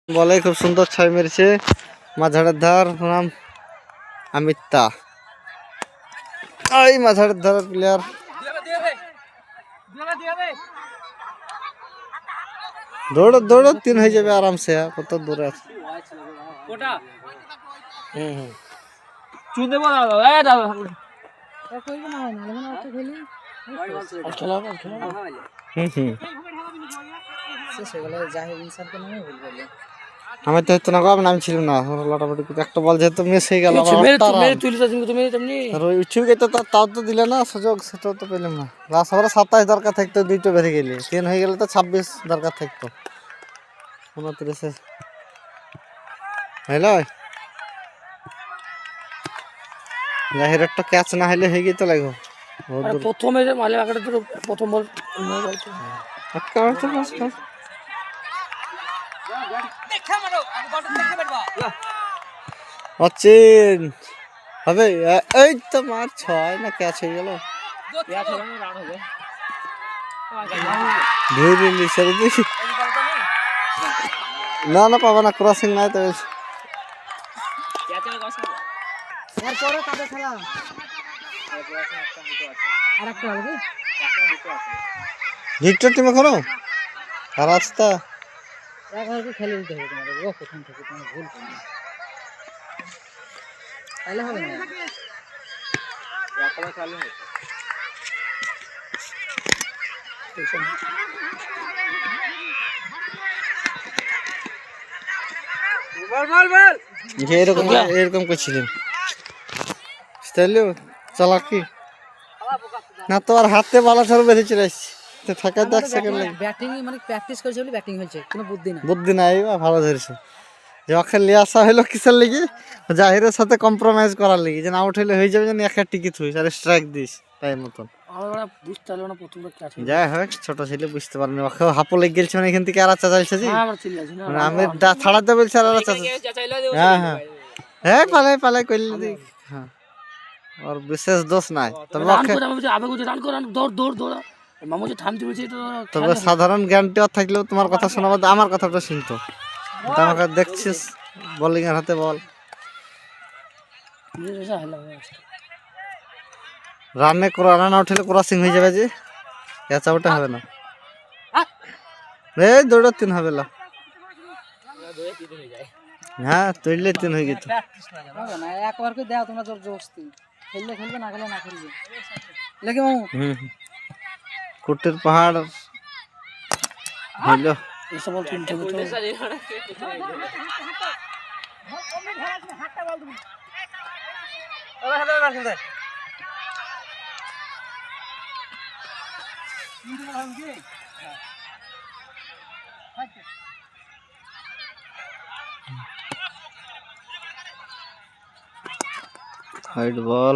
বলে খুব সুন্দর ছয় মেরেছে মাঝারের ধার নাম আমিত্তা। এই মাঝারের ধার প্লেয়ার দৌড়ো দৌড়ো তিন হয়ে যাবে আরামসে। কত দূরে আছে আমি তো হয়তো না গো, আমি নাম ছিল না লটাপটি একটা বল যেহেতু মিস হয়ে গেল। তাও তো দিলে না সুযোগ, সেটাও তো পেলাম না। লাস্ট ওভারে 27 দরকার থাকতো, দুইটো বেরিয়ে গেলে। 3 হয়ে গেলে তো 26 দরকার থাকতো। 29 হ্যালো জাহির একটা ক্যাচ না হলে হয়ে গেতো লাগো প্রথমে যে মালে আগে তো প্রথম বল অচিন হবে। এই তো মার 6 না ক্যাচ হয়ে গেল। না না পাবা না, ক্রসিং নাই তো। ভিক্টর টিম এখনো আর রাস্তা খেলে দিতে হবে তোমাদের প্রথম থেকে, তোমার ভুল করবে তাহলে হবে না। এরকম এরকম করছিলেন চালাকি না তো। আর হাতে বালা ছাড়া বেঁধে চলে আসছি থাকা। দেখ সেকেন্ড লাগে ব্যাটিং মানে প্র্যাকটিস করেছে বলে ব্যাটিং হয়েছে, কোনো বুদ্ধি না। বুদ্ধি নাই ভালো ধরেছে। যে ওকে লিয়ে আসা হইলো কিসের লিগে, জাহিরের সাথে কম্প্রোমাইজ করার লিগে। যেন আউট হইলে হয়ে যাবে, যেন একটা টিকিট হইস আর স্ট্রাইক দিস টাইম মতন। বুঝতে পারলো না প্রথম। যাই হোক ছোট ছেলে বুঝতে পারেনি, ওকে হাপো লেগে গেছে মানে এখান থেকে আর চাচাইছে যে আমি ছাড়াতে বলছি আর হ্যাঁ হ্যাঁ হ্যাঁ পালাই পালাই করলে দেখ। হ্যাঁ ওর বিশেষ দোষ নাই, তবে তবে সাধারণ জ্ঞানটি থাকলেও তোমার কথা শোনা বাদে আমার কথাটা শুনতো। আমাকে দেখছিস বোলিং এর হাতে বল, রানে রান উঠলে ক্রসিং হয়ে যাবে, যে ক্যাচ আউটে হবে না। এই দৌড়ে 3 হবে না। হ্যাঁ তুইলে 3 হয়ে গেছে। একবার করে দাও তোমরা, জোর জোস্তি খেললে খেলবে, না খেললে না খেলবে। কুটির পাহাড় হইলো এসব বল তুলতে হবে তো। হাইড বল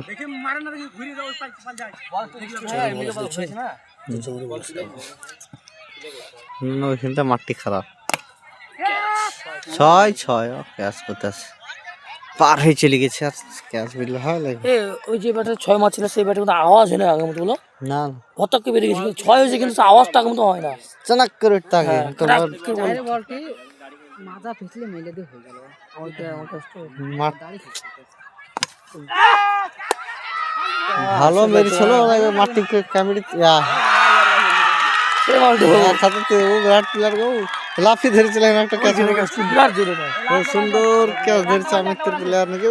ওইখানটা মাটি খারাপ। 6 ক্যাচ করতে আছে, পার হয়ে চলে গেছে। আর ক্যাচ বিল হয় ওই যে ব্যাটে 6 মারছিল, সেই ব্যাটে কিন্তু আওয়াজ হয় না আগের মতো বলো না। হঠাৎ করে বেরিয়ে গেছে 6 হয়েছে, কিন্তু আওয়াজটা আগের মতো হয় না। চানাক করে উঠতে আগে বলটি মাথা পিছলে মেলে দিয়ে হয়ে গেল। ভালো মেরেছিল মাটি কামড়ি বিরাট প্লেয়ার গো, লাফি ধরেছিলেন একটা ক্যাচ। সুন্দর ক্যাচ ধরেছে আমিত্তের প্লেয়ার নাকি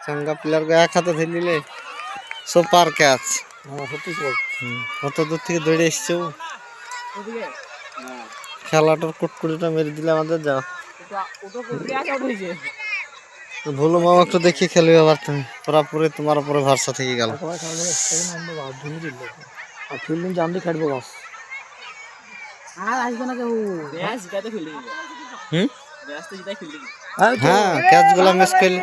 চাঙ্গা প্লেয়ার গো, এক হাতে ধরে নিলে সুপার ক্যাচ। কত দূর থেকে দৌড়ে এসছে ও, খেলাটার কুটকুটিটা মেরে দিলে আমাদের। যাও ভুলো মামা একটু দেখি খেলবে আবার, তুমি পুরাপুরি তোমার উপরে ভরসা থেকে গেল। ফিল্ডিং জানতে খেলবো বাস, আর আসবে না কেউ। হ্যাঁ ক্যাচ গুলা মিস করলে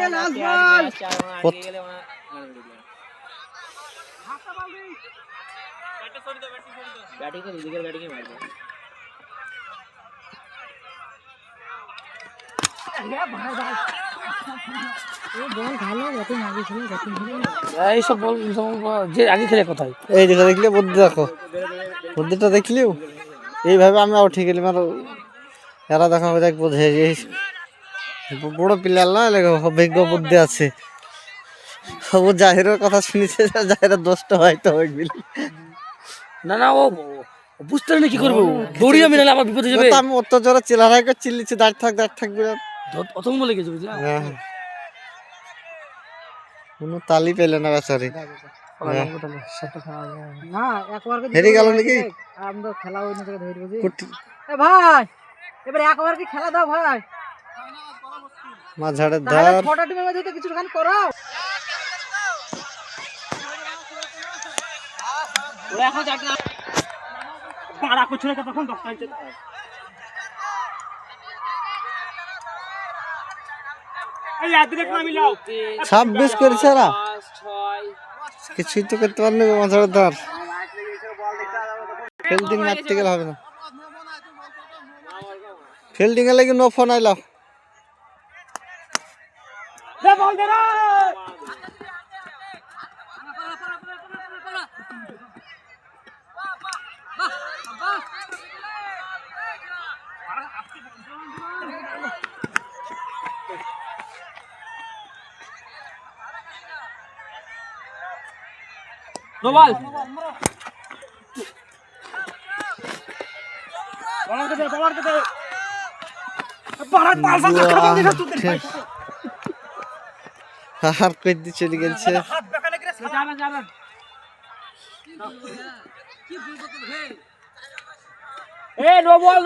এইসব বল যে আগে খেলে কোথায়। এই দেখো দেখলে বুদ্ধি, দেখো বুদ্ধিটা দেখলিও। এইভাবে আমি উঠে গেলাম আর এরা দেখো দেখ বোঝে এই বড় প্লেয়ার না অভিজ্ঞ বুদ্ধি আছে। ও জাহিরের কথা শুনেছে, জাহিরের দোষটা হয়তো হইবিল। না না ও বুঝতে পারি না কি করবো, দৌড়ি আমি নাহলে আমার বিপদে যাবে। আমি অত জোরে চিল্লারাই করে চিল্লিছি, দাঁড় থাক বিরাট। অতম বলে গেছে বুঝলা। কোনো তালি পেলে না বেচারি। না একবার হেরে গেল নাকি? আমরা খেলা ওই না ধরে বুঝি। এ ভাই এবারে একবার কি খেলা দাও ভাই, মাঝাড়ের তাহলে ধার। ছোট টিমের মধ্যে তো কিছু খান করো। ওরা এখন যাক না পাড়া করছিল তখন 10 টাইতে। এই আদরে নামি লাও 26 করেছে এরা, কিছুই তো করতে পারেনি মাঝাড়ের ধার। ফিল্ডিং মারতে গেলে হবে না, ফিল্ডিং এ লাগি নো ফোন আইলো। দে বল দে রে। নোবাল বলার কে দে পাড়া পালসা খারাপ দিছ তুই। আর কই দি চলে গেছে। হাত বেকানে করে যাবেন যাবেন কি বলবো তো হে। এ নোবল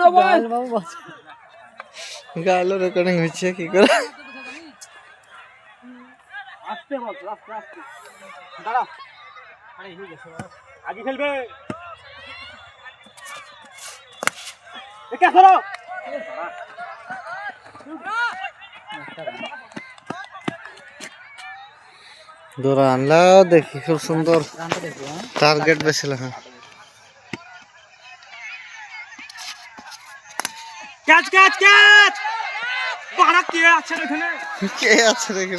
বাবু গালো রেকর্ডিং হচ্ছে কি করে। আস্তে বল আস্তে আস্তে দাঁড়া। আরে হয়ে গেছে আগে খেলবে একা ধরো। দৌড়া আনলা দেখি খুব সুন্দর টার্গেট বেছিল। হ্যাঁ ক্যাচ ক্যাচ ক্যাচ বাড়া কে আছে এখানে, কে আছে দেখি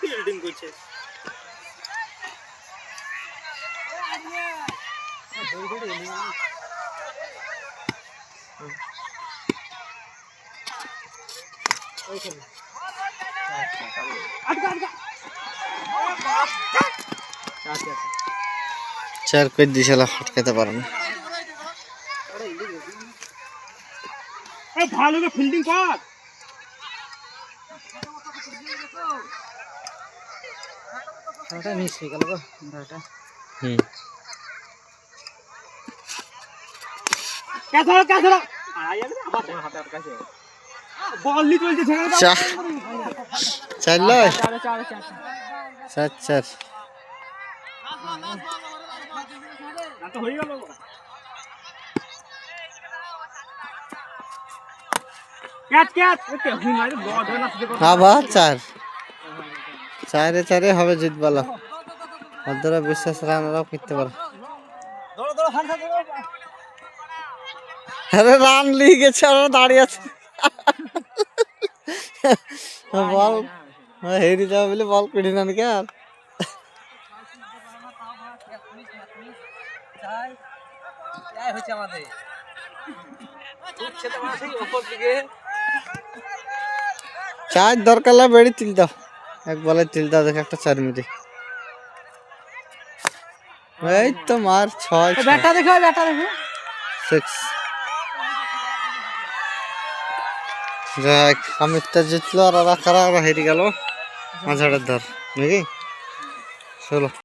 ফিল্ডিং করছে। চার কই দিছিল আটকাতে পারে না। এই ভালো করে ফিল্ডিং কর। ওটা মিস হয়ে গেল গো এটা। ক্যাচ ধরো আয় যাবে আবার তোমার হাতে আটকাছে বল লি চলছে ছেড়ে দাও। চার লয় চার 4 না তো হয়ে গেল। ক্যাচ ক্যাচ ওকে হুই মারি বল ধরে না শুধু আবার 4 হবে জিতবালা। ওদের বিশ্বাস রানরাও করতে পারে। দৌড়ো দৌড়ো হান হান দৌড়ো। আরে রান লিয়ে গেছে আর দাঁড়িয়ে আছে বল হেরি যাবে বলে বল পিড়ি না নাকি আর। যাই হচ্ছে আমাদের খেতে মাসি উপর দিকে 4 দরকার লাগে বেড়ি তিল দাও, এক বলে তিল দাও দেখে একটা 4 মিনিটে। এই তো মার 6 ব্যাটা দেখো ব্যাটা দেখো 6। যাক আমিরটা জিতলো আর ওরা কারা হেরে গেল মাঝাড়ের ধার নাকি। চলো।